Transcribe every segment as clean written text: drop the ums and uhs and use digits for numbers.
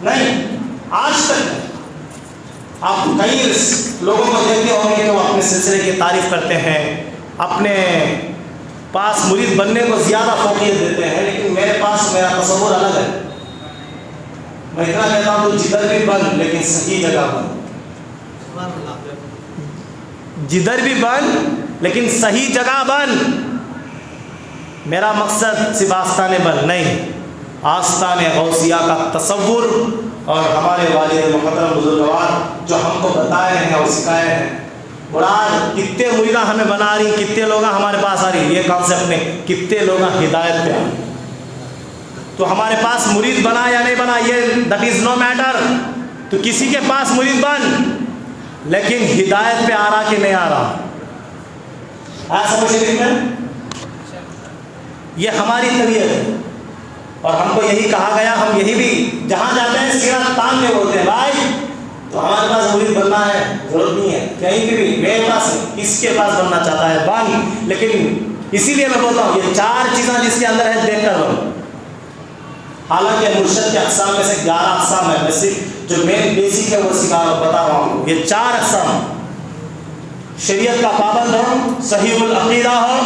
نہیں، آج تک آپ کئی لوگوں کو دیکھتے ہوں گے کہ وہ اپنے سلسلے کی تعریف کرتے ہیں، اپنے پاس مرید بننے کو زیادہ فوقیت دیتے ہیں، لیکن میرے پاس میرا تصور الگ ہے۔ میں اتنا کہتا ہوں تو جدھر بھی بن لیکن صحیح جگہ بن، جدھر بھی بن لیکن صحیح جگہ بن۔ میرا مقصد صرف آستانے بن نہیں، آستان غوثیہ کا تصور، اور ہمارے والد محترم بزرگوار جو ہم کو بتائے ہیں اور سکھائے ہیں۔ مراد کتنے مریداں ہمیں بنا رہی، کتنے لوگ ہمارے پاس آ رہی، یہ کانسیپٹ نہیں، کتنے لوگ ہدایت پہ آ رہی۔ تو ہمارے پاس مرید بنا یا نہیں بنا یہ دیٹ از نو میٹر، تو کسی کے پاس مرید بن لیکن ہدایت پہ آ رہا کہ نہیں آ رہا، سمجھ میں؟ یہ ہماری طبیعت ہے، اور ہم کو یہی کہا گیا، ہم یہی بھی جہاں جاتے ہیں سیرت تان کے بولتے ہیں بھائی تو ہمارے پاس مرید بننا ہے، ضرورت نہیں ہے کہیں بھی میرے پاس، کس کے پاس بننا چاہتا ہے بن، لیکن اسی لیے میں بولتا ہوں یہ 4 چیزیں جس کے اندر ہے دیکھ کر بن۔ حالانکہ مرشد کے اقسام میں سے 11 اقسام ہے، میں صرف جو مین بیسک ہے وہ بتا رہا ہوں۔ یہ 4 اقسام: شریعت کا پابند ہو، صحیح العقیدہ ہو،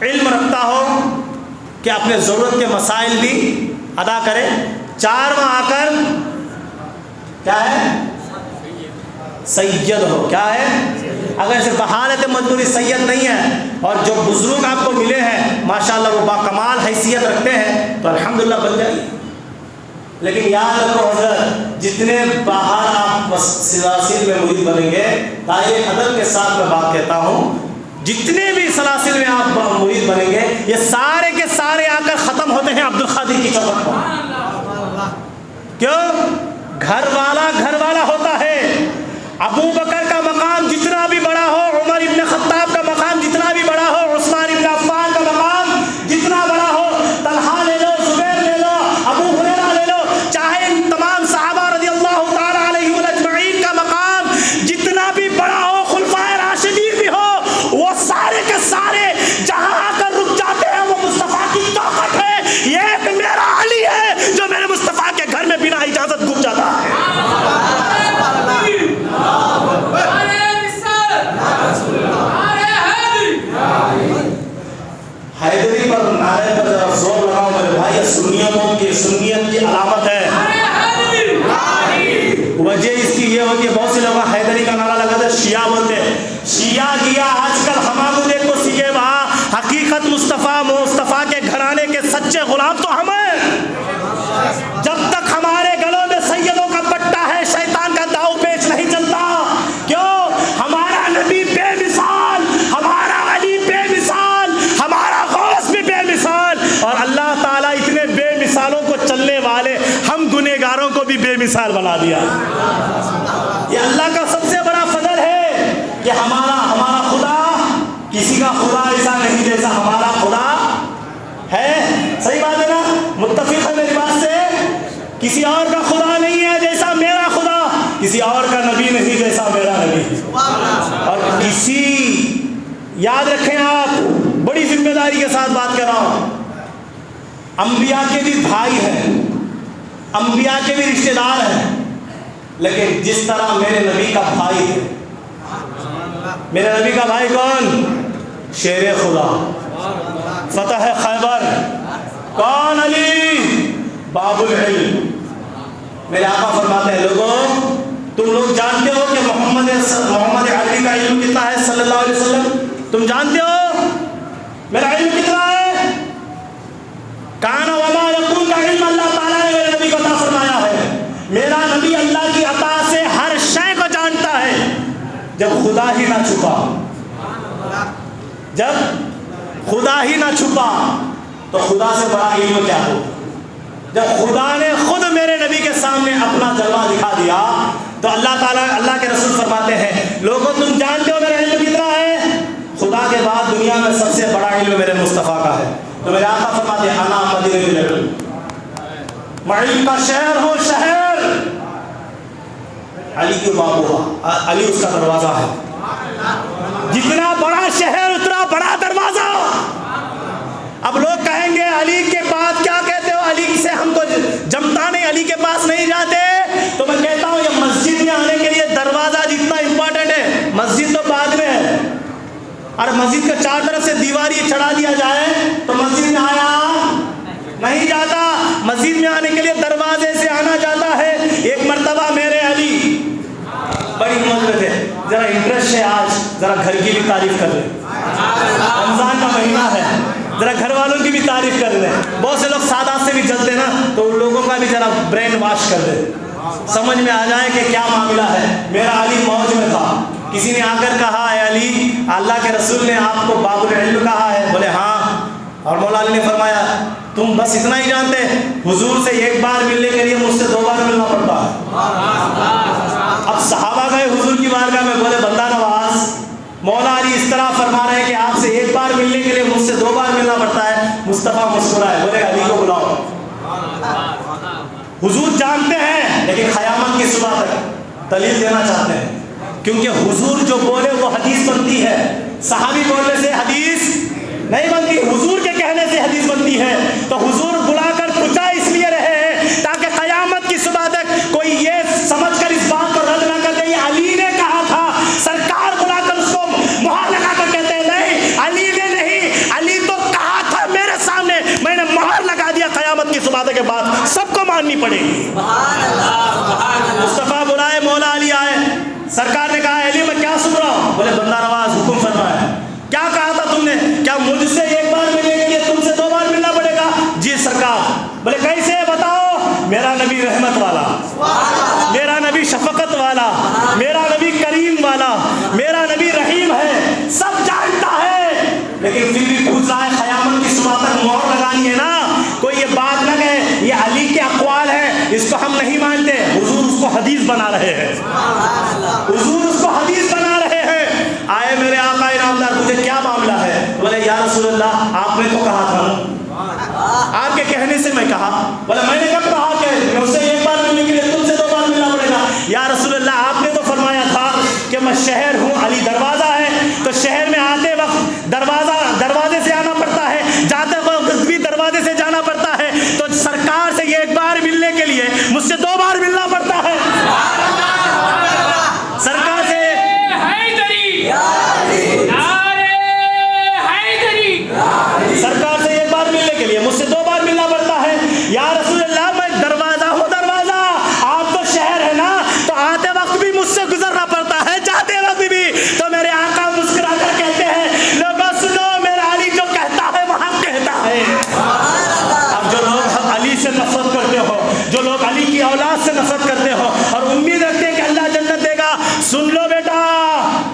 علم رکھتا ہو کہ اپنے ضرورت کے مسائل بھی ادا کرے، 4واں آ کر کیا ہے؟ سید ہو۔ کیا ہے؟ اگر صرف بحالت مجبوری سید نہیں ہے، اور جو بزرگ آپ کو ملے ہیں ماشاءاللہ وہ باکمال حیثیت رکھتے ہیں تو الحمدللہ بن جائیے، لیکن یاد رکھو حضرت جتنے باہر آپ سلاسل میں مرید بنیں گے، دائرے ادب کے ساتھ میں بات کہتا ہوں، جتنے بھی سلاسل میں آپ مرید بنیں گے یہ سارے کے سارے آ کر ختم ہوتے ہیں عبد القادر کی چوکھٹ پر۔ کیوں؟ گھر والا ہوتا ہے۔ ابو بکر کا مقام جتنا بھی بڑا ہو، عمر ابن خطاب کا مقام جتنا بھی بڑا ہو، عثمان ابن عفان کا مقام جتنا بڑا ہو، طلحہ لے لو، زبیر لے لو، ابو ہریرہ لے لو، چاہے ان تمام صحابہ رضی اللہ تعالی علیہم اجمعین کا مقام جتنا بھی بڑا ہو، خلفائے راشدین بھی ہو، وہ سارے کے سارے جہاں آ کر رک جاتے ہیں وہ مصطفیٰ کی طاقت ہے۔ یہ ایک میرا علی ہے جو میرے مصطفیٰ کے گھر میں بنا اجازت گھس جاتا ہے۔ حیدری پر نعرے پر ذرا زور لگاؤ میرے بھائی، سنیت کی علامت ہے۔ وجہ اس کی یہ ہوتی ہے بہت سے لوگ حیدری کا نعرہ لگاتے ہیں، شیعہ بولتے ہیں، شیعہ گیا آج کل ہمارے دیکھ کو سیکھے وہاں، حقیقت مصطفیٰ کے گھرانے کے سچے غلام تو ہم ہیں۔ جب تک ہمارے گلوں میں سیدوں کا پٹا ہے شیطان کا داؤ پیچ نہیں چلتا۔ کیوں؟ ہمارا نبی بے مثال، ہمارا علی بے مثال، ہمارا غوث بھی بے مثال، اور اللہ تعالیٰ اتنے بے مثالوں کو چلنے والے ہم گنہگاروں کو بھی بے مثال بنا دیا۔ یہ اللہ کا سب سے بڑا فضل ہے کہ ہمارا خدا کسی کا خدا ایسا نہیں جیسا ہمارا خدا ہے۔ صحیح بات ہے نا؟ متفق ہے میری بات سے؟ کسی اور کا خدا نہیں ہے جیسا میرا خدا، کسی اور کا نبی نہیں جیسا میرا نبی، اور یاد رکھیں آپ، بڑی ذمہ داری کے ساتھ بات کر رہا ہوں، انبیاء کے بھی بھائی ہیں، انبیاء کے بھی رشتہ دار ہیں، لیکن جس طرح میرے نبی کا بھائی ہے، میرے نبی کا بھائی کون؟ شیر خدا، فتح خیبر، کون؟ علی باب العلم۔ میرے آقا فرماتے ہیں لوگوں تم لوگ جانتے ہو کہ محمد عربی کا علم کتنا ہے صلی اللہ علیہ وسلم؟ تم جانتے ہو میرا علم کتنا ہے؟ کان وما یکون کا علم اللہ تعالیٰ نے میرے نبی کو عطا فرمایا ہے۔ میرا نبی اللہ کی عطا سے ہر شے کو جانتا ہے، جب خدا ہی نہ چھپا، جب خدا ہی نہ چھپا تو خدا سے بڑا علم کیا ہو؟ جب خدا نے خود میرے نبی کے سامنے اپنا جلوہ دکھا دیا تو اللہ تعالیٰ، اللہ کے رسول فرماتے ہیں لوگوں تم جانتے ہو میرا علم کتنا ہے؟ خدا کے بعد دنیا میں سب سے بڑا علم میرے مصطفیٰ کا ہے۔ تو میرے آقا فرماتے ہیں انا مدینہ العلم، میں علم کا شہر ہوں، شہر علی کی بابوہا، علی اس کا دروازہ ہے۔ جتنا بڑا شہر اتنا بڑا دروازہ۔ اب لوگ کہیں گے علی کے بعد کیا کہتے ہو، علی سے ہم کو جمتا نہیں، علی کے پاس نہیں جاتے۔ اور مسجد کے چار طرف سے دیوار یہ چڑھا دیا جائے تو مسجد میں آیا نہیں جاتا. مسجد میں آنے کے لیے دروازے سے آنا جاتا ہے. ایک مرتبہ میرے علی بڑی موج میں تھے, ذرا انٹرسٹ ہے آج ذرا گھر کی بھی تعریف کر لیں, رمضان کا مہینہ ہے, ذرا گھر والوں کی بھی تعریف کر لیں. بہت سے لوگ سادات سے بھی جلتے نا, تو ان لوگوں کا بھی ذرا برین واش کر دیں, سمجھ میں آ جائے کہ کیا معاملہ ہے. میرا علی موج میں تھا. کسی نے آ کر کہا اے علی, اللہ کے رسول نے آپ کو باب العلم کہا ہے. بولے ہاں. اور مولا علی نے فرمایا تم بس اتنا ہی جانتے, حضور سے ایک بار ملنے کے لیے مجھ سے 2 بار ملنا پڑتا ہے. اب صحابہ گئے حضور کی بارگاہ میں, بولے بندہ نواز, مولا علی اس طرح فرما رہے ہیں کہ آپ سے 1 بار ملنے کے لیے مجھ سے 2 بار ملنا پڑتا ہے. مصطفیٰ مسکرائے, بولے علی کو بلاؤ. حضور جانتے ہیں لیکن قیامت کی صبح تک دلیل دینا چاہتے ہیں, کیونکہ حضور جو بولے وہ حدیث بنتی ہے. صحابی بولنے سے حدیث نہیں بنتی, حضور کے کہنے سے حدیث بنتی ہے. تو حضور بلا کر پوچھا اس لیے رہے ہیں تاکہ قیامت کی صبح تک کوئی یہ سمجھ کر اس بات کو رد نہ کر دے یہ علی نے کہا تھا. سرکار بلا کر اس کو مہر لگا کر کہتے ہیں نہیں علی نے نہیں, علی تو کہا تھا میرے سامنے, میں نے مہر لگا دیا. قیامت کی صبح تک کے بعد سب کو ماننی پڑے گی. مصطفیٰ بلائے, مولا علی آئے. سرکار نے کہا علی میں کیا سن رہا ہوں؟ بولے بندہ نواز حکم فرمایا. کیا کہا تھا تم نے؟ کیا مجھ سے 1 بار ملنے کے لیے تم سے 2 بار ملنا پڑے گا؟ جی سرکار. بولے کیسے بتاؤ؟ میرا نبی رحمت والا, میرا نبی شفقت والا, میرا نبی کریم والا, میرا نبی رحیم ہے, سب جانتا ہے, لیکن پھر بھی پوچھ رہا ہے. قیامت کی صبح تک مہر لگانی ہے نا, کوئی یہ بات نہ کہے یہ علی کے اقوال ہیں اس کو ہم نہیں مانتے. حضور اس کو حدیث بنا رہے ہیں, حضور اس کو حدیث بنا رہے ہیں. آئے میرے آقا انعامدار, مجھے کیا معاملہ ہے؟ بولے یا رسول اللہ آپ نے تو کہا تھا, آپ کے کہنے سے میں کہا. بولے میں نے کب کہا کہ مجھ سے 1 بار ملنے کے لیے تم سے 2 بار ملنا پڑے گا؟ یا رسول اللہ آپ نے تو فرمایا تھا کہ میں شہر ہوں, علی دروازہ ہے, تو شہر میں آتے وقت دروازے سے آنا پڑتا ہے, جاتے وقت بھی دروازے سے جانا پڑتا ہے. تو سرکار سے 1 بار ملنے کے لیے مجھ سے 2 بار ملنا پڑتا ہے. سرکار سے سرکار سے 1 بار ملنے کے لیے مجھ سے 2 بار ملنا پڑتا ہے. یا رسول اللہ میں دروازہ ہوں, دروازہ, آپ تو شہر ہے نا, تو آتے وقت بھی مجھ سے گزرنا پڑتا ہے, جاتے وقت بھی. تو میرے آقا مسکرا کر کہتے ہیں لوگوں سنو, میرا علی جو کہتا ہے وہ حق کہتا ہے. اب جو لوگ علی سے نفرت کرتے ہو, جو لوگ علی کی اولاد سے نفرت کرتے ہو اور امید رکھتے ہیں کہ اللہ جنت دے گا, سن لو بیٹا,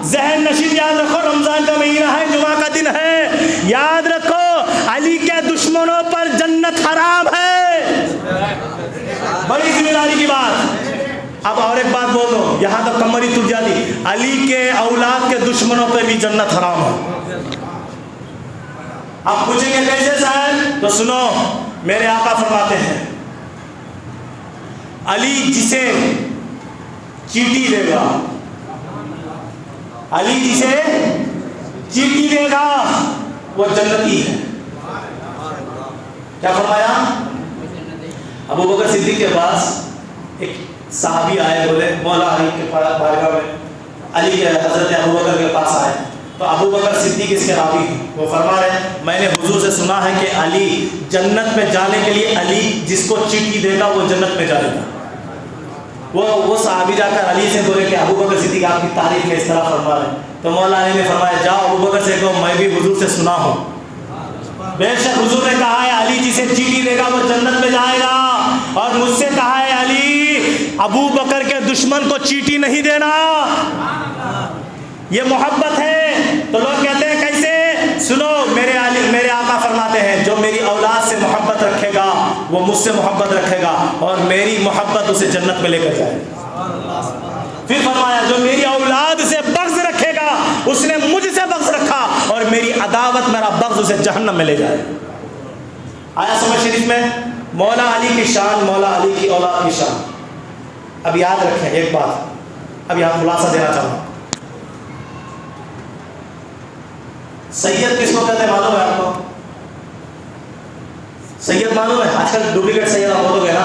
ذہن نشین یاد رکھو, رمضان کا مہینہ ہے, جمعہ کا دن ہے, یاد رکھو علی کے دشمنوں پر جنت حرام ہے. بڑی ذمہ داری کی بات. اب اور ایک بات بول دو, یہاں تک کمر ہی ٹوٹ جاتی. علی کے اولاد کے دشمنوں پر بھی جنت حرام ہے. آپ پوچھیں گے کیسے صاحب؟ تو سنو, میرے آقا فرماتے ہیں علی جسے چیٹی دے گا, علی جسے چیٹی دے گا وہ جنتی ہے. کیا فرمایا؟ ابو بکر صدیق کے پاس ایک صحابی آئے, بولے مولا علی کے بارگاہ میں, علی کے حضرت ابو بکر کے پاس آئے. تو ابو بکر صدیق اس کے راوی ہیں, وہ فرما رہے ہیں میں نے حضور سے سنا ہے کہ علی جنت میں جانے کے لیے, علی جس کو چیٹی دے گا وہ جنت میں جائے گا. وہ صحابی جا کر علی سے بولے کہ ابو بکر صدیق آپ کی تعریف میں اس طرح فرما رہے ہیں. تو مولا علی نے فرمایا جاؤ ابو بکر سے کہو میں بھی حضور سے سنا ہوں, بے شک حضور نے کہا ہے علی جسے چیٹی دے گا وہ جنت میں جائے گا, اور مجھ سے کہا ہے علی ابو بکر کے دشمن کو چیٹی نہیں دینا. یہ محبت ہے. تو لوگ کہتے ہیں کیسے؟ سنو, میرے آقا فرماتے ہیں جو میری اولاد سے محبت رکھے گا وہ مجھ سے محبت رکھے گا, اور میری محبت اسے جنت میں لے کر جائے گا. پھر فرمایا جو میری اولاد سے بغض رکھے گا اس نے مجھ سے بغض رکھا, اور میری عداوت میرا بغض اسے جہنم میں لے جائے. آیا سمجھ شریف میں؟ مولا علی کی شان, مولا علی کی اولاد کی شان. اب یاد رکھیں ایک بات, اب یہاں خلاصہ دینا چاہوں گا. سید کس کو کہتے ہیں معلوم ہے آپ کو؟ سید معلوم ہے؟ آج کل ڈپلیکیٹ سید آپ ہو گئے نا,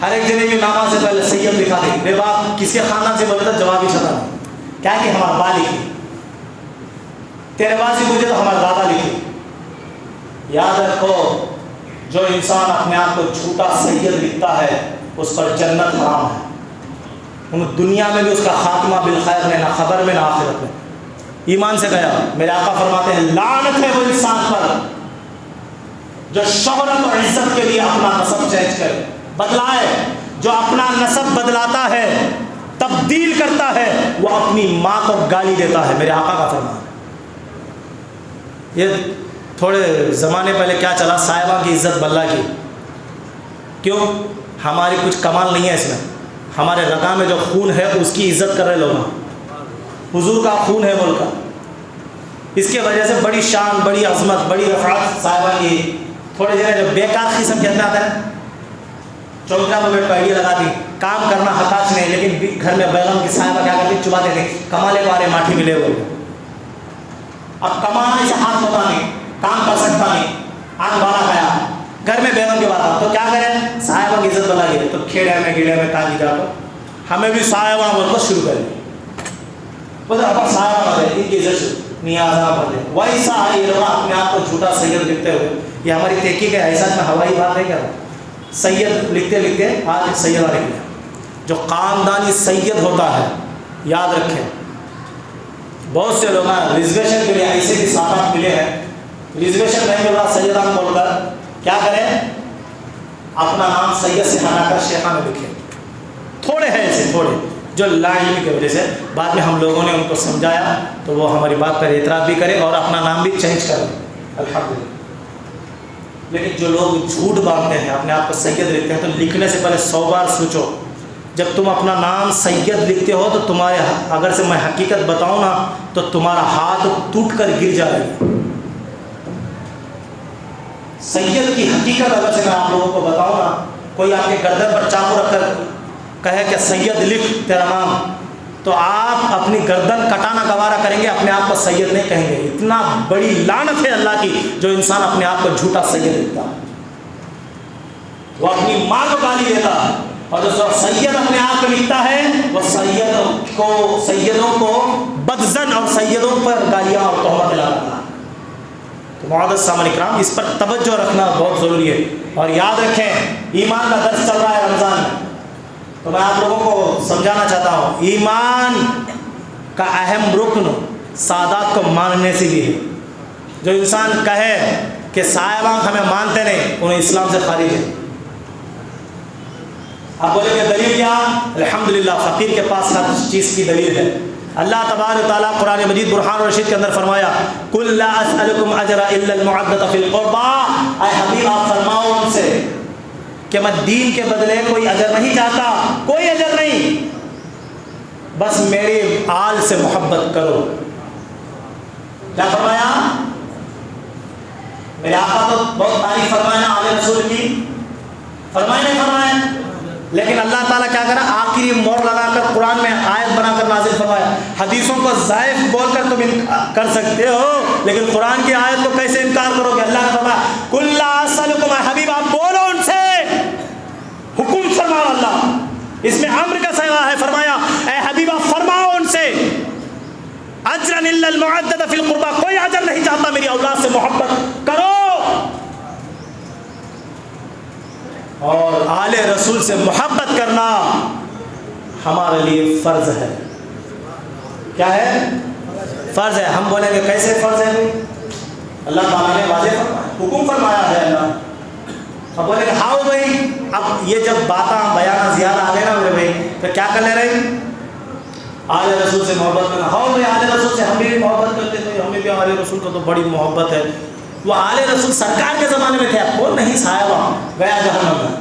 ہر ایک جنے کی نامہ سے پہلے سید لکھا دیں. میرے باپ کس کے خاندان سے بولے تو جواب ہی چھتا نہیں, کیا کہ ہمارا با لکھی. تیرے باسی مجھے تو ہمارا دادا لکھے. یاد رکھو جو انسان اپنے آپ کو جھوٹا سید لکھتا ہے اس پر جنت حرام ہے. دنیا میں بھی اس کا خاتمہ بالخیر میں، نہ خبر میں نہ آخرت میں. ایمان سے گیا. میرے آقا فرماتے ہیں لعنت ہے وہ انسان پر جو شہرت اور عزت کے لیے اپنا نسب چینج کرے، بدلائے. جو اپنا نسب بدلاتا ہے، تبدیل کرتا ہے، وہ اپنی ماں کو گالی دیتا ہے. میرے آقا کا فرمان. یہ تھوڑے زمانے پہلے کیا چلا، صاحبہ کی عزت بلّہ کی. کیوں؟ ہماری کچھ کمال نہیں ہے اس میں. ہمارے رگا میں جو خون ہے اس کی عزت کر رہے لوگ. حضور کا خون ہے ملک کا. اس کی وجہ سے بڑی شان، بڑی عظمت، بڑی رفعت صاحبہ کی. تھوڑے جگہ جو بیکار قسم کہتے آتا ہے، چوکرا میں بیٹھ کو آئیڈیا لگاتی، کام کرنا حقاش نہیں، لیکن گھر میں بیگم کی صاحبہ کیا کرتی، چباتے تھے کمالے والے ماٹھی ملے ہوئے. اب کمانا اسے ہاتھ ہوتا نہیں، کام کر سکتا نہیں، آنکھ بالا کھایا، گھر میں بیگم کی بات آ تو کیا کریں، صاحبہ کی عزت بنا گئی تو کھیڑے میں گیڑے میں کالی جا تو ہمیں بھی صاحبہ بول کر شروع کریں. بس اب صاحبہ بولے ان کی عزت نیازہ پڑھے. ویسا یہ لوگ اپنے آپ کو جھوٹا سید لکھتے ہوئے، یہ ہماری تحقیق ہے، ایسا میں ہوائی بات نہیں کر رہا. سید لکھتے لکھتے آج ایک سیدہ لکھ لیا. جو خاندانی سید ہوتا ہے، یاد رکھیں بہت سے لوگ ریزرویشن کے لیے ایسے بھی ساتھ ملے ہیں، ریزرویشن نہیں مل رہا سیدہ بول کر کیا کریں، اپنا نام سید سے ہٹا کر شیخہ میں لکھیں. تھوڑے ہیں ایسے، تھوڑے جو لا علمی کی وجہ سے بعد میں ہم لوگوں نے ان کو سمجھایا تو وہ ہماری بات پر اعتراف بھی کرے اور اپنا نام بھی چینج کر لیں. الحمدللہ. لیکن جو لوگ جھوٹ باندھتے ہیں، اپنے آپ کو سید لکھتے ہیں، تو لکھنے سے پہلے 100 بار سوچو. جب تم اپنا نام سید لکھتے ہو تو تمہارے، اگر سے میں حقیقت بتاؤں نا تو تمہارا ہاتھ ٹوٹ کر گر جائے گا. سید کی حقیقت اگر سے میں آپ لوگوں کو بتاؤں نا، کوئی آپ کے گردن پر چاقو رکھ کر کہے کہ سید لکھ تیرا نام، تو آپ اپنی گردن کٹانا گوارا کریں گے، اپنے آپ کو سید نہیں کہیں گے. اتنا بڑی لعنت ہے اللہ کی جو انسان اپنے آپ کو جھوٹا سید لکھتا ہے. وہ اپنی ماں کو گالی دیتا ہے، اور جو سید اپنے آپ کو لکھتا ہے وہ سیدوں کو بدزن اور سیدوں پر گالیاں اور تہمت لگاتا ہے. تو معزز سامعین کرام، اس پر توجہ رکھنا بہت ضروری ہے. اور یاد رکھیں ایمان کا درس چل رہا ہے رمضان میں، تو میں آپ لوگوں کو سمجھانا چاہتا ہوں ایمان کا اہم رکن سادات کو ماننے سے بھی ہے. جو انسان کہے کہ صاحبہ ہمیں مانتے نہیں، انہیں اسلام سے خارج ہے. آپ بولیں کہ دلیل کیا؟ الحمدللہ فقیر کے پاس ہر چیز کی دلیل ہے. اللہ تبارک و تعالیٰ قرآن مجید برہان الرشید کے اندر فرمایا قُلْ لَا أَسْأَلُكُمْ أَجْرًا إِلَّا الْمُعَدَّةَ فِي الْقُرْبَى. اے حبیب آپ فرماؤ ان سے کہ میں دین کے بدلے کوئی اجر نہیں چاہتا، کوئی اجر نہیں، بس میری آل سے محبت کرو. کیا فرمایا؟ میرے آقا تو بہت تعریف فرمایا نا آل رسول کی، فرمائے نہیں فرمائے؟ لیکن اللہ تعالیٰ کیا کرا، آخری مور لگا کر قرآن میں آیت بنا کر نازل فرمایا. حدیثوں کو ضعیف بول کر تم کر سکتے ہو، لیکن قرآن کی آیت کو کیسے انکار کرو گے؟ اللہ نے فرمایا قُلْ لَا أَسْأَلُكُمْ. حبیب آپ بولو ان سے، حکم فرماؤ. اللہ اس میں امر کا صیغہ ہے. فرمایا اے حبیب آپ فرماؤ ان سے اجرا الا المعدد فی القربى، کوئی اجر نہیں چاہتا، میری اولاد سے محبت کرو. اور آل رسول سے محبت کرنا ہمارے لیے فرض ہے. کیا ہے؟ فرض ہے. ہم بولیں گے کیسے فرض ہے؟ اللہ تعالیٰ نے واضح فرمایا، حکم فرمایا ہے اللہ. اب بولے کہ ہاؤ بھائی، اب یہ جب باتاں بیانہ زیادہ آ گئے نا میرے بھائی، تو کیا کر لے رہے ہیں؟ آل رسول سے محبت کرنا. ہاؤ بھائی آل رسول سے ہم بھی محبت کرتے تھے، ہمیں بھی آل رسول کو تو بڑی محبت ہے. وہ آل رسول سرکار کے زمانے میں تھے، اب کون نہیں صاحبہ گیا جہنم میں.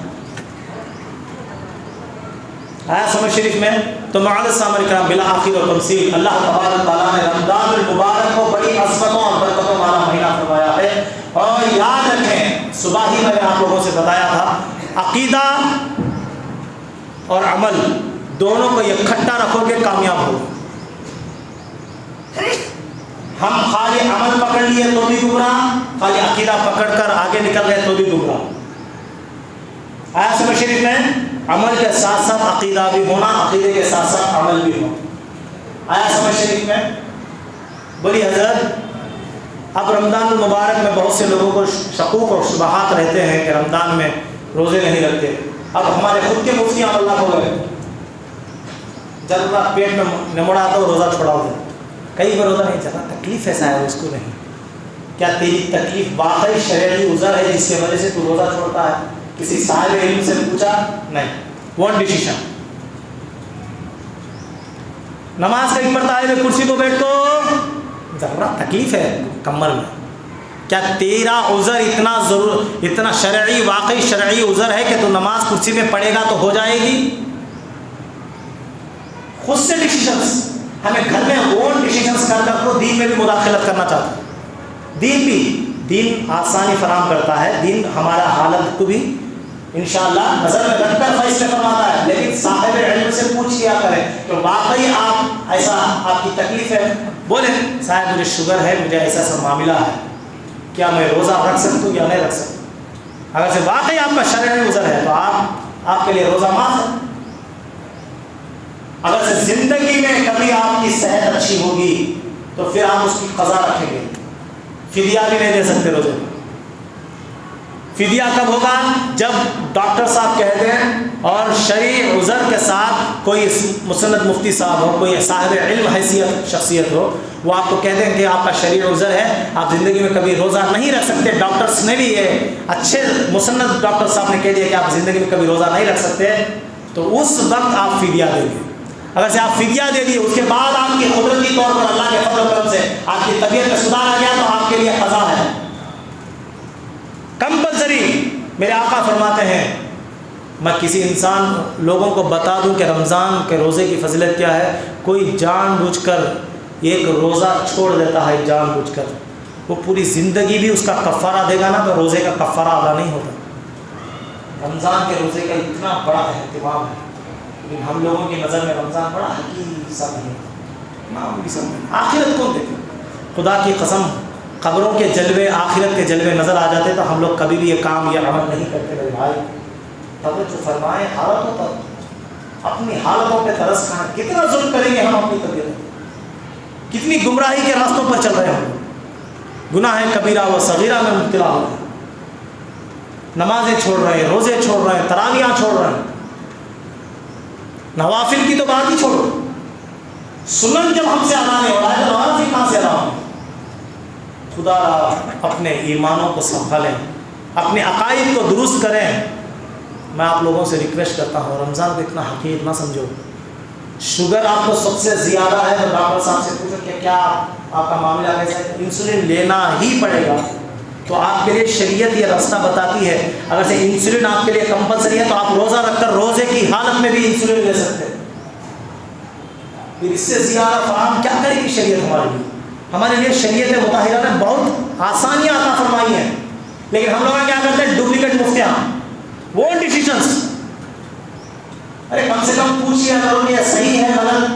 آیا سمجھ شریف میں. تو معزز سامعین کرام بلا آخر و تمثیل اللہ تبارک تعالیٰ نے رمضان المبارک کو بڑی عظمتوں اور برکتوں والا مہینہ فرمایا ہے. اور یاد رکھیں صبح ہی میں نے آپ لوگوں سے بتایا تھا عقیدہ اور عمل دونوں کو اکٹھا رکھو گے کامیاب ہوگے. ہم خالی عمل پکڑ لیے تو بھی گمراہ، خالی عقیدہ پکڑ کر آگے نکل گئے تو بھی گمراہ. آیا سمجھ شریف میں عمل کے ساتھ ساتھ عقیدہ بھی ہونا، عقیدے کے ساتھ ساتھ عمل بھی ہونا. آیا سمجھ شریف میں. بڑی حضرت اب رمضان المبارک میں بہت سے لوگوں کو شکوک اور شبہات رہتے ہیں کہ رمضان میں روزے نہیں رکھتے. اب ہمارے خود کے مفتی اللہ ہو گئے, جب پیٹ میں نمڑا تو روزہ چھوڑاؤ دے, کئی بار روزہ نہیں چلا, تکلیف ایسا ہے اس کو نہیں. کیا تیری تکلیف واقعی شرعی عذر ہے جس کی وجہ سے تو روزہ چھوڑتا ہے؟ کسی صاحب علم سے پوچھا نہیں, ون ڈیسیشن. نماز کہیں پڑھتا ہے کرسی کو بیٹھ کو ذرا تکلیف ہے کمر میں, کیا تیرا عذر اتنا شرعی واقعی شرعی عذر ہے کہ تو نماز کرسی میں پڑھے گا تو ہو جائے گی؟ خود سے ڈیسیشنس, ہمیں گھر میں اون ڈیسیشنس کر کو دین میں بھی مداخلت کرنا چاہتا ہے. دین آسانی فراہم کرتا ہے, دین ہمارا حالت کو بھی انشاءاللہ نظر میں رکھ کر فیصلے فرماتا ہے, لیکن صاحب علم سے پوچھ کیا کریں کہ واقعی آپ ایسا آپ کی تکلیف ہے, بولے صاحب مجھے شوگر ہے, مجھے ایسا ایسا معاملہ ہے, کیا میں روزہ رکھ سکتا ہوں یا نہیں رکھ سکتا؟ اگر سے واقعی آپ کا شرعی عذر ہے تو آپ کے لیے روزہ معاف ہے. اگر سے زندگی میں کبھی آپ کی صحت اچھی ہوگی تو پھر آپ اس کی قضا رکھیں گے, فدیہ بھی نہیں دے سکتے روزے. فدیہ کب ہوگا؟ جب ڈاکٹر صاحب کہہ دیں اور شرعی عذر کے ساتھ کوئی مسند مفتی صاحب ہو, کوئی صاحب علم حیثیت شخصیت ہو, وہ آپ کو کہہ دیں کہ آپ کا شرعی عذر ہے, آپ زندگی میں کبھی روزہ نہیں رکھ سکتے. ڈاکٹرس نے بھی یہ اچھے مسند ڈاکٹر صاحب نے کہہ دیا کہ آپ زندگی میں کبھی روزہ نہیں رکھ سکتے, تو اس وقت آپ فدیہ دیں گے. اگر سے آپ فدیہ دے دیے, اس کے بعد آپ کی قدرتی طور پر اللہ کے فضل و کرم سے آپ کی طبیعت میں سدھار آ گیا تو آپ کے لیے قضا ہے کمپلسری. میرے آقا فرماتے ہیں, میں کسی انسان لوگوں کو بتا دوں کہ رمضان کے روزے کی فضیلت کیا ہے, کوئی جان بوجھ کر ایک روزہ چھوڑ دیتا ہے جان بوجھ کر, وہ پوری زندگی بھی اس کا کفارہ دے گا نا تو روزے کا کفارہ ادا نہیں ہوتا. رمضان کے روزے کا اتنا بڑا اہتمام ہے, لیکن ہم لوگوں کی نظر میں رمضان بڑا حقیقی سا نہیں, معمولی سا نہیں. آخرت کون دیکھے؟ خدا کی قسم قبروں کے جلوے, آخرت کے جلوے نظر آ جاتے تو ہم لوگ کبھی بھی یہ کام یا عمل نہیں کرتے. میرے بھائی توجہ فرمائیں, حالتوں پر اپنی حالتوں پہ ترس کھائیں. کتنا ظلم کریں گے ہم اپنی طبیعت, کتنی گمراہی کے راستوں پر چل رہے ہیں, گناہ کبیرہ و صغیرہ میں مبتلا ہو رہے ہیں, نمازیں چھوڑ رہے ہیں, روزے چھوڑ رہے ہیں, تراویحاں چھوڑ رہے ہیں. نوافل کی تو بات ہی چھوڑو, سنن جب ہم سے ادا نہیں ہو رہا ہے تو نوافل کہاں سے ادا ہوں؟ خدا اپنے ایمانوں کو سنبھالیں, اپنے عقائد کو درست کریں. میں آپ لوگوں سے ریکویسٹ کرتا ہوں, رمضان کو اتنا حقیر نہ سمجھو. شوگر آپ کو سب سے زیادہ ہے تو ڈاکٹر صاحب سے پوچھو کہ کیا آپ کا معاملہ کیسا ہے, انسولین لینا ہی پڑے گا. تو آپ کے لیے شریعت یہ راستہ بتاتی ہے, اگر سے انسولین آپ کے لیے کمپلسری ہے تو آپ روزہ رکھ کر روزے کی حالت میں بھی انسولین لے سکتے ہیں. پھر اس سے زیادہ فراہم کیا کرے گی شریعت ہمارے لیے؟ ہمارے لیے شریعت مطہرہ نے بہت آسانیاں عطا فرمائی ہیں, لیکن ہم لوگ کیا کرتے ہیں؟ ڈپلیکیٹ مفتیاں, وہ ڈیسیشنس. ارے کم سے کم پوچھیا کرو کہ یہ صحیح ہے غلط,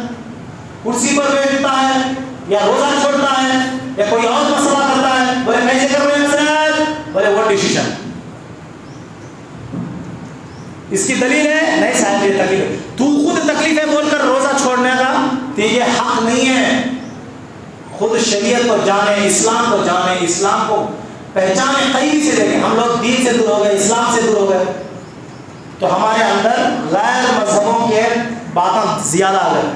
کرسی پر بیٹھتا ہے یا روزہ چھوڑتا ہے یا کوئی اور مسئلہ کرتا ہے, بولے کیسے کر رہے ہیں سر, بولے وہ ڈیسیشن. اس کی دلیل ہے نہیں صاحب یہ تکلیف ہے, تو خود تکلیف ہے بول کر روزہ چھوڑنے کا تو یہ حق نہیں ہے. خود شریعت کو جانے, اسلام کو جانے, اسلام کو پہچانے, قریبی سے دیکھیں. ہم لوگ دین سے دور ہو گئے, اسلام سے دور ہو گئے, تو ہمارے اندر غیر مذہبوں کے باتیں زیادہ آ گئے.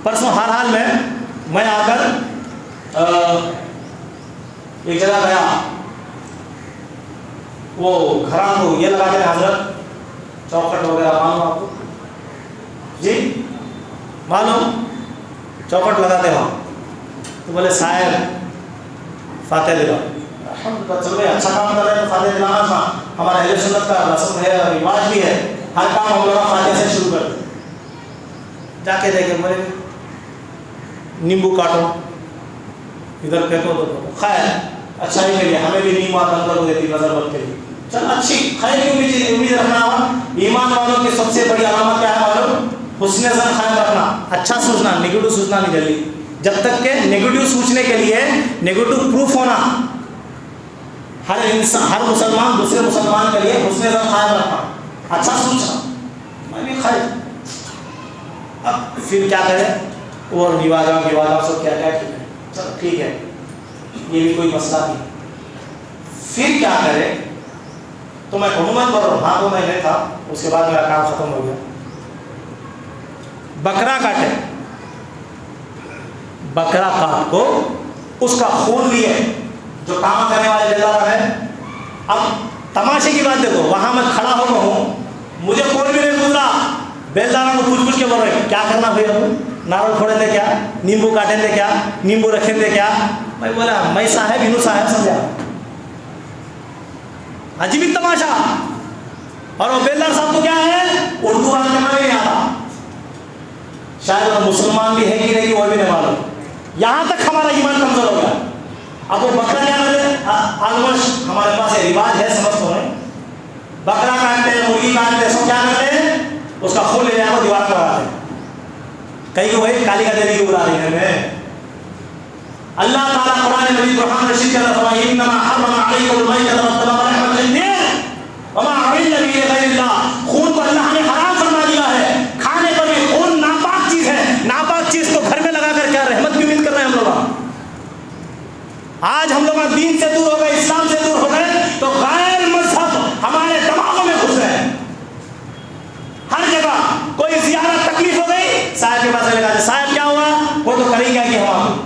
پرسوں ہر حال میں آ کر ایک جگہ گیا, وہ گھراں کو یہ لگاتے ہیں حضرت چوکھٹ وغیرہ, معلوم آپ کو؟ جی معلوم, چوکھٹ لگاتے وہاں. تو بولے صاحب فاتح دلاؤ. چلو اچھا کام کر رہے ہیں تو فاتح دلانا تھا, ہمارا اہل سنت کا رسم ہے, رواج بھی ہے, ہر کام ہم لوگ فاتح سے شروع کرتے. جا کے دیکھے بولے نیمبو کاٹو, ادھر پھینکو تو خیر اچھائی کے لیے, ہمیں بھی نیمبو اندر کو دیتی نظر بد کے لیے. چل اچھی خیر کی امید رکھنا ہوا. ایمان والوں کی سب سے بڑی علامت کیا ہے معلوم؟ حسن ظن قائم رکھنا, اچھا سوچنا, نگیٹو سوچنا نہیں جلدی. جب تک کہ نگیٹو سوچنے کے لیے نگیٹو پروف ہونا, ہر انسان, ہر مسلمان دوسرے مسلمان کے لیے حسن ظن قائم رکھنا, اچھا سوچنا, میں بھی خیر. اب پھر کیا کرے, اور رواجاں سب کیا کیا چلو ٹھیک ہے, یہ بھی کوئی مسئلہ نہیں. پھر کیا کرے؟ تو میں عموماً پر ہاں تو میں نہیں تھا، اس کے بعد میرا کام ختم ہو گیا. بکرا کاٹے، بکرا کاٹ کو اس کا خون لیے جو کام کرنے والے بیلدارا ہے. اب تماشے کی بات دیکھو، وہاں میں کھڑا ہو گیا ہوں، مجھے کوئی بھی نہیں گزرا، بیلدارا کو پوچھ پوچھ کے بول رہے کیا کرنا بھائی، اب ناول کھوڑے دے کیا، نیمبو کاٹیں دے کیا، نیمبو رکھیں دے کیا. میں بولا میں صاحب انو صاحب سمجھا. عجیب تماشا. اور وہ بیلدار صاحب کو کیا ہے، اردو بات کرنا بھی نہیں آتا، شاید وہ مسلمان بھی ہے کہ نہیں وہ بھی نہیں معلوم. یہاں تک ہمارا ایمان کمزور ہو گیا. اب وہ بکرا کیا کرتے، آلموسٹ ہمارے پاس یہ رواج ہے، سمجھ تو ہے، بکرا کاٹتے ہیں، مرغی کاٹتے ہیں، سب کیا کرتے ہیں، اس کا خون لے جا کر دیوار پر لگاتے ہیں. کہیں کہ وہی کالی کا دیوی کو بلا رہی ہے میں. اللہ تعالیٰ قرآن مجید برہان رشید کے اندر فرمائے انما حرم علیکم المیتۃ والدم ولحم الخنزیر وما اہل به لغیر اللہ. خون کو اللہ نے حرام فرما دیا ہے، کھانے پر بھی خون ناپاک چیز ہے. ناپاک چیز کو گھر میں لگا کر کیا رحمت کی امید کر رہے ہیں ہم لوگ. آج ہم لوگ دین سے دور ہو گئے، اسلام سے دور ہو گئے، تو غیر مذہب ہمارے دماغوں میں گھس رہے ہیں. ہر جگہ کوئی زیارت تکلیف ہو گئی، صاحب کے پاس لگا دے، صاحب کیا ہوا، وہ تو کریں گے کہ ہم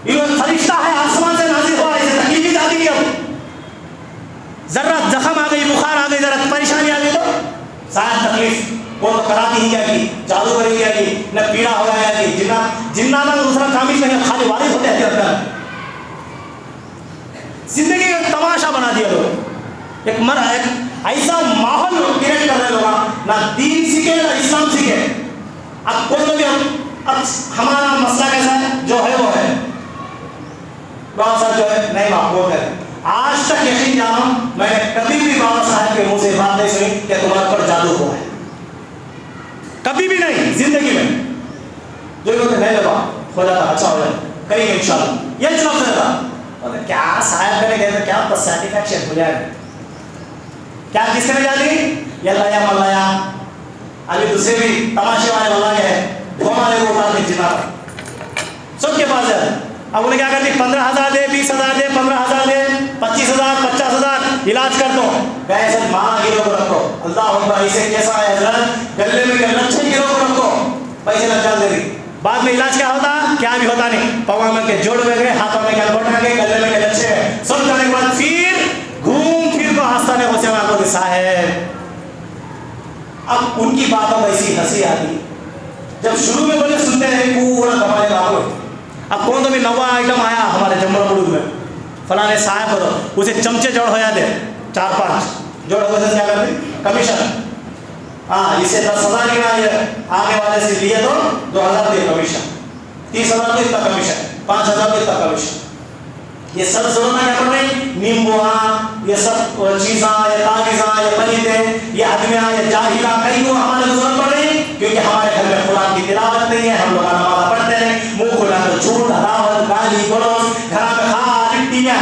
یہ فرشتہ ہے آسمان سے نازل ہوا، اسے تکلیف ہی جاتی نہیں. اب ذرا زخم آ گئی، بخار آ گئی، ذرا پریشانی آ گئی تو صاحب تکلیف، وہ تو کراتی ہی جائے گی، جادو کریں گے گی، نہ پیڑا ہو جائے گی، جنات کا دوسرا کام ہی نہیں، خالی وارث ہوتے ہیں. زندگی کا تماشا بنا دیا لوگ. ایک ایسا ماحول کریٹ کر رہے لوگ، نہ دین سیکھے نہ اسلام سیکھے. اب کوئی تو بھی اب ہمارا مسئلہ کیسا ہے، جو ہے وہ ہے، بابا صاحب جو ہے نہیں معقول ہے. آج تک یقین جانو میں نے کبھی بھی بابا صاحب کے منہ سے بات نہیں سنی کہ تمہارے پر جادو ہوا ہے، کبھی بھی نہیں زندگی میں. جو لوگ نہیں لگا ہو جاتا، اچھا ہو جائے، کریں گے انشاءاللہ، یہ چلا تھا. کیا صاحب کریں گے تو کیا ہوتا، سیٹسفیکشن ہو جائے گا. کیا کس نے جانی یا لایا ملایا. ابھی دوسرے بھی تماشے والے والا ہے، ہمارے کو اٹھا کے جنا سب کے پاس ہے. اب انہیں کیا کرتی، 15,000 دے، 20,000 دے، 15,000 دے، 25,000 50,000 علاج کر دو. گئے سر مانا گیرو کو رکھو، اللہ اکبر، ایسے کیسا ہے حضرت، گلے میں لچھے گیرو کو رکھو، پیسے نہ چل دے رہی. بعد میں علاج کیا ہوتا، کیا بھی ہوتا نہیں. پاؤں میں کے جوڑ میں گئے، ہاتھوں میں کیا بٹا گئے، گلے میں کے لچھے گئے، سب کرنے کے بعد پھر گھوم پھر کو آستانے کو سے میں کو صاحب. اب ان کی باتوں میں ایسی ہنسی آتی، جب شروع میں بولے سنتے رہے پورا کمانے کا ہوئے. اب کون تو بھی نوا آئٹم آیا ہمارے جمبر ملک میں، فلاں صاحب کو اسے چمچے جوڑ ہو جاتے 4-5 جوڑ ہو جاتے، کیا کرتے کمیشن. ہاں اسے 10,000 کی آگے والے سے لیے تو 2,000 دے کمیشن، 30,000 کو اتنا کمیشن، 5,000 کو اتنا کمیشن. یہ سب ضرورت کیا پڑ رہی، نیمبو، یہ سب چیزاں، یہ تعویذاں، یہ پلیتیں، یہ ادمیاں، یہ جاہلا، کئی کو ہمارے ضرورت پڑ رہی کیونکہ ہمارے گھر میں قرآن کی تلاوت نہیں ہے. ہم لوگ نماز پڑھتے ہیں، منہ کھلا تو جھوٹ، عداوت، گالی گلوچ، گھر میں خالی ٹیاں،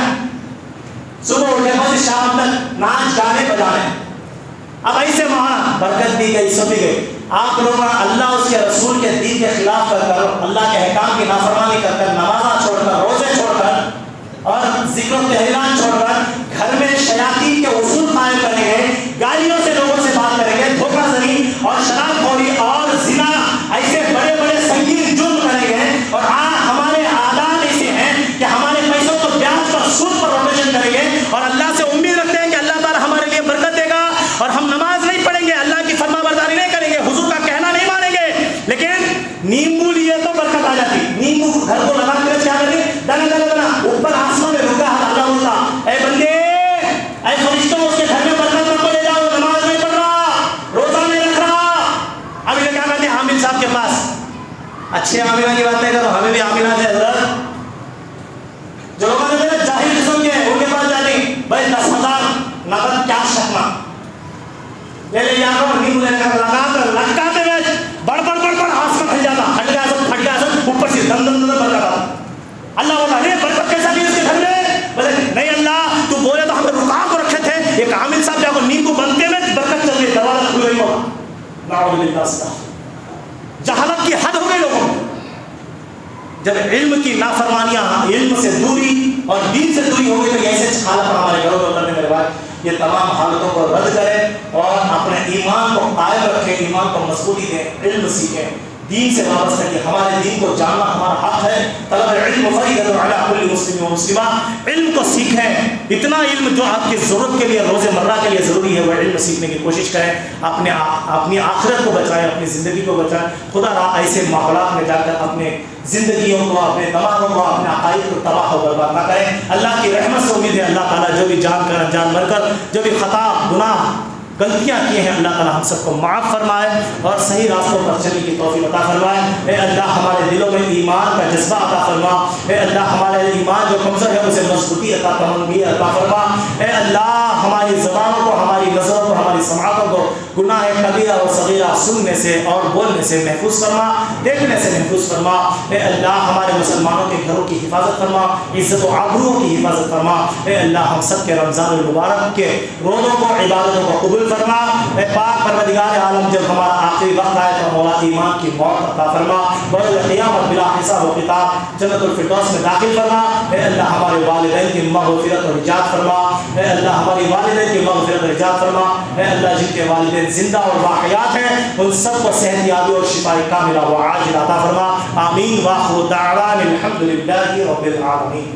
صبح اٹھے بس شام تک ناچ گانے بجانے. اب ایسے وہاں برکت دی گئی، سب دی گئی. آپ لوگ اللہ اس کے رسول کے دین کے خلاف کر کر، اللہ کے احکام کی نافرمانی کر کر، نمازاں چھوڑ کر، روزے چھوڑ کر اور ذکر و تحلیلات چھوڑ کر گھر میں شیاطین کے اصول قائم کریں گے، گالیوں سے لوگوں سے بات کریں گے، دھوکہ زنی اور شراب خوری اور زنا ایسے بڑے بڑے سنگین جرم کریں گے. اور ہمارے عادات ایسے ہیں کہ ہمارے پیسوں کو بیاج پر، سود پر روٹیشن کریں گے اور اللہ سے امید رکھتے ہیں کہ اللہ تعالیٰ ہمارے لیے برکت دے گا. اور ہم نماز نہیں پڑھیں گے، اللہ کی فرما برداری نہیں کریں گے، حضور کا کہنا نہیں مانیں گے، لیکن نیمبو لیے تو برکت آ جاتی. نیمبو گھر کو لگا کر کیا کریں، دنا دنا دنا اوپر آسمان میں رکا ہے، اللہ بولتا اے بندے، اے فرشتوں، اس کے گھر میں برکت مت کو لے جاؤ، نماز نہیں پڑھ رہا، روزہ نہیں رکھ رہا. اب یہ کیا کرتے ہیں عامل صاحب کے پاس، اچھے عاملہ کی بات نہیں کرو، ہمیں بھی عاملہ تھے حضرت. جو لوگوں نے میرے جاہل قسم کے ان کے پاس جاتی، بھائی 10,000 نقد کیا شکنا لے لے، یہاں پر نیمبو لینے کا لگا کر لٹکاتے ہوئے بڑھ بڑھ بڑھ بڑھ آسمان پھٹ جاتا، پھٹ گیا سب اوپر سے دم دم دم برکت آتا. اللہ بولا ارے برکت کیسا دی اس کے گھر میں، بولے نہیں اللہ تو بولے تو ہمیں رکا کو رکھے تھے. ایک عامل صاحب جب نیمبو بنتے میں برکت چل رہی، دروازہ کھل گئی ہوگا. نعوذ باللہ، جہالت کی حد ہو گئی لوگوں. جب علم کی نافرمانیاں، علم سے دوری اور دین سے دوری ہو گئی تو ایسے حالت پر ہمارے گھروں میں اترنے میرے بھائی، یہ تمام حالتوں کو رد کریں اور اپنے ایمان کو قائم رکھیں، ایمان کو مضبوطی دیں، علم سیکھیں، دین سے وابستہ کہ ہمارے دین کو جاننا ہمارا حق ہے۔ طلب العلم فریضۃ علی کل مسلم و مسلمہ، علم کو سیکھیں، اتنا علم جو آپ کی ضرورت کے لیے روز مرہ کے لیے ضروری ہے وہ علم سیکھنے کی کوشش کریں، اپنی آخرت کو بچائیں، اپنی زندگی کو بچائیں۔ خدا را ایسے ماحولات میں جا کر اپنے زندگیوں کو، اپنے دماغوں کو، اپنے عقائد کو تباہ و برباد نہ کریں۔ اللہ کی رحمت سے امید ہے اللہ تعالیٰ جو بھی جان کر انجان مر کر جو بھی خطا گناہ غلطیاں کی ہیں اللہ تعالیٰ ہم سب کو معاف فرمائے اور صحیح راستوں پر چلنے کی توفیق عطا فرمائے۔ اے اللہ ہمارے دلوں میں ایمان کا جذبہ عطا فرما، اے اللہ ہمارے ایمان جو کمزور ہے اسے مضبوطی عطا تمنگی عطا فرما، اے اللہ ہماری زبانوں کو، ہماری نظروں کو، ہماری سماعتوں کو گناہ کبیرہ اور صغیرہ سننے سے اور بولنے سے محفوظ فرما، دیکھنے سے محفوظ فرما۔ اے اللہ ہمارے مسلمانوں کے گھروں کی حفاظت فرما، عزت و آبروؤں کی حفاظت فرما۔ اے اللہ ہم سب کے رمضان المبارک کے روزوں کو، عبادتوں کو قبول فرما۔ اے پاک پروردگار عالم جب ہمارا آخری وقت آئے تو مولا ایمان کی موت عطا فرما، بروز قیامت بلا حساب و کتاب جنت الفردوس میں داخل فرما۔ اے اللہ ہمارے والدین کی مغفرت و نجات فرما، اے اللہ ہماری والدین کی مغفرت و نجات فرما۔ اے اللہ جن کے والدین زندہ اور باحیات ہیں ان سب کو صحت یابی اور شفا کاملہ و عاجلہ عطا فرما۔ آمین۔ وآخر دعوانا الحمد للہ رب العالمین۔